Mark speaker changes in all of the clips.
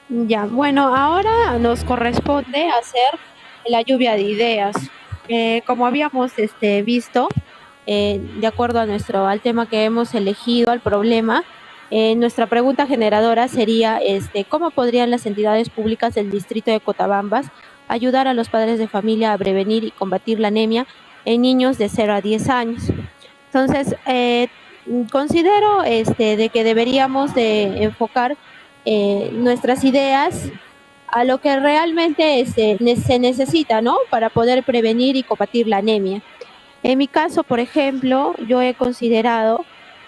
Speaker 1: Ya, bueno, ahora nos corresponde hacer la lluvia de ideas. Como habíamos visto, de acuerdo a al tema que hemos elegido, al problema, nuestra pregunta generadora sería, ¿cómo podrían las entidades públicas del distrito de Cotabambas ayudar a los padres de familia a prevenir y combatir la anemia en niños de 0 a 10 años? Entonces, considero de que deberíamos de enfocar nuestras ideas a lo que realmente se necesita, ¿no? Para poder prevenir y combatir la anemia. En mi caso, por ejemplo, yo he considerado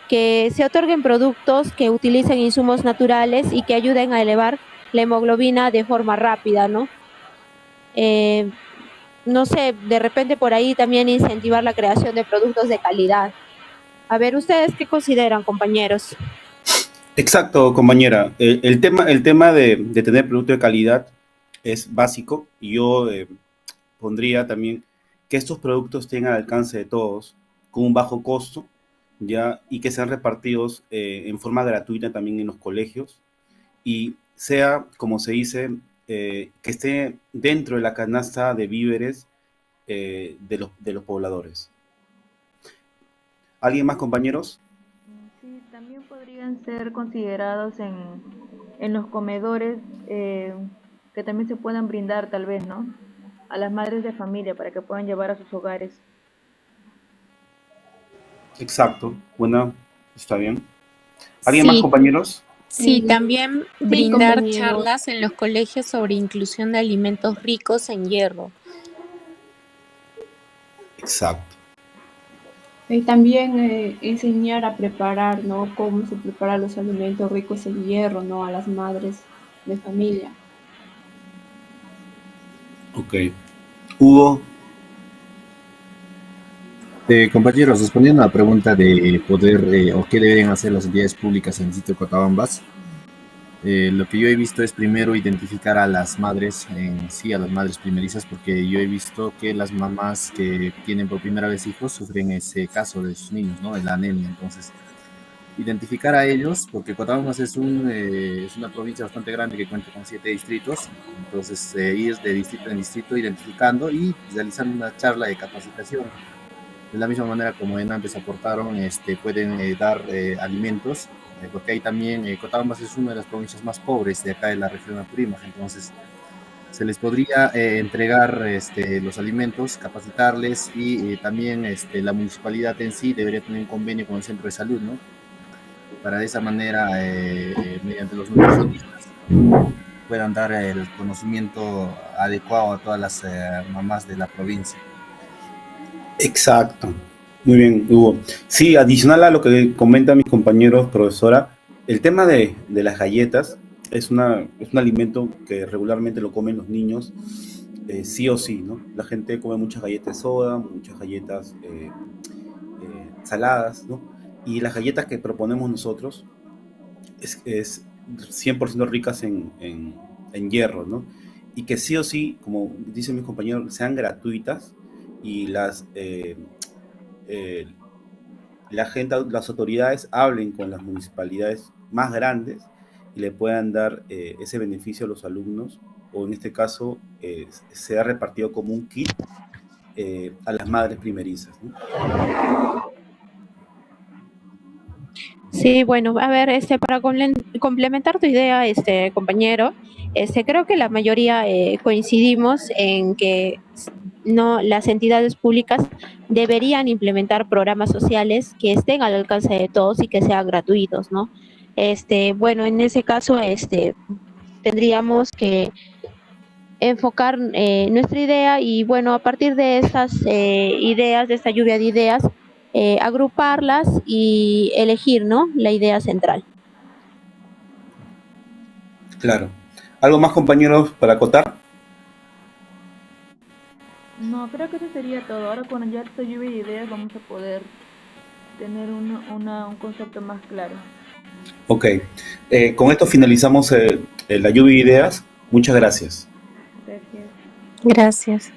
Speaker 1: que se otorguen productos que utilicen insumos naturales y que ayuden a elevar la hemoglobina de forma rápida, ¿no? Eh, no sé, de repente por ahí también incentivar la creación de productos de calidad. A ver, ¿ustedes qué consideran, compañeros?
Speaker 2: Exacto, compañera. El tema de tener producto de calidad es básico y yo pondría también que estos productos tengan al alcance de todos, con un bajo costo, ya, y que sean repartidos en forma gratuita también en los colegios y sea, como se dice, que esté dentro de la canasta de víveres de los pobladores. ¿Alguien más, compañeros?
Speaker 3: Sí, también podrían ser considerados en los comedores que también se puedan brindar tal vez, ¿no? A las madres de familia para que puedan llevar a sus hogares.
Speaker 2: Exacto. Bueno, está bien. ¿Alguien más,
Speaker 4: Sí,
Speaker 2: compañeros?
Speaker 4: sí, también
Speaker 1: Sí,
Speaker 4: brindar
Speaker 1: compañeros.
Speaker 4: charlas en los colegios sobre inclusión de alimentos ricos en hierro.
Speaker 2: Exacto.
Speaker 5: Y también enseñar a preparar, ¿no? Cómo se preparan los alimentos ricos en hierro, ¿no? A las madres de familia.
Speaker 2: Ok. Hugo,
Speaker 6: Compañeros, respondiendo a la pregunta de poder o qué deben hacer las entidades públicas en el sitio de Cotabambas, lo que yo he visto es primero identificar a las madres en sí, a las madres primerizas, porque yo he visto que las mamás que tienen por primera vez hijos sufren ese caso de sus niños, ¿no? De la anemia. Entonces, identificar a ellos, porque Cotabambas es una provincia bastante grande que cuenta con 7 distritos, entonces ir de distrito en distrito identificando y realizando una charla de capacitación de la misma manera como en antes aportaron, pueden dar alimentos, porque ahí también Cotabambas es una de las provincias más pobres de acá de la región Apurímac, entonces se les podría entregar los alimentos, capacitarles y también la municipalidad en sí debería tener un convenio con el centro de salud, ¿no? Para de esa manera, mediante los nutricionistas, puedan dar el conocimiento adecuado a todas las mamás de la provincia.
Speaker 2: exacto. Muy bien, Hugo. Sí, adicional a lo que comentan mis compañeros, profesora, el tema de las galletas es un alimento que regularmente lo comen los niños, sí o sí, ¿no? La gente come muchas galletas de soda, muchas galletas saladas, ¿no? Y las galletas que proponemos nosotros es 100% ricas en hierro, ¿no? Y que sí o sí, como dicen mis compañeros, sean gratuitas y eh, la gente, las autoridades hablen con las municipalidades más grandes y le puedan dar ese beneficio a los alumnos, o en este caso sea repartido como un kit a las madres primerizas, ¿no?
Speaker 1: Sí, bueno, a ver, para complementar tu idea, compañero, creo que la mayoría coincidimos en que no, las entidades públicas deberían implementar programas sociales que estén al alcance de todos y que sean gratuitos, ¿no? Bueno, en ese caso, tendríamos que enfocar nuestra idea y bueno, a partir de estas ideas, de esta lluvia de ideas, agruparlas y elegir, ¿no? La idea central.
Speaker 2: Claro. ¿Algo más, compañeros, para acotar?
Speaker 3: No, creo que eso sería todo. Ahora con ya esta lluvia de ideas vamos a poder tener un concepto más claro.
Speaker 2: Ok. Con esto finalizamos la lluvia de ideas. Muchas gracias.
Speaker 3: Gracias.
Speaker 4: Gracias.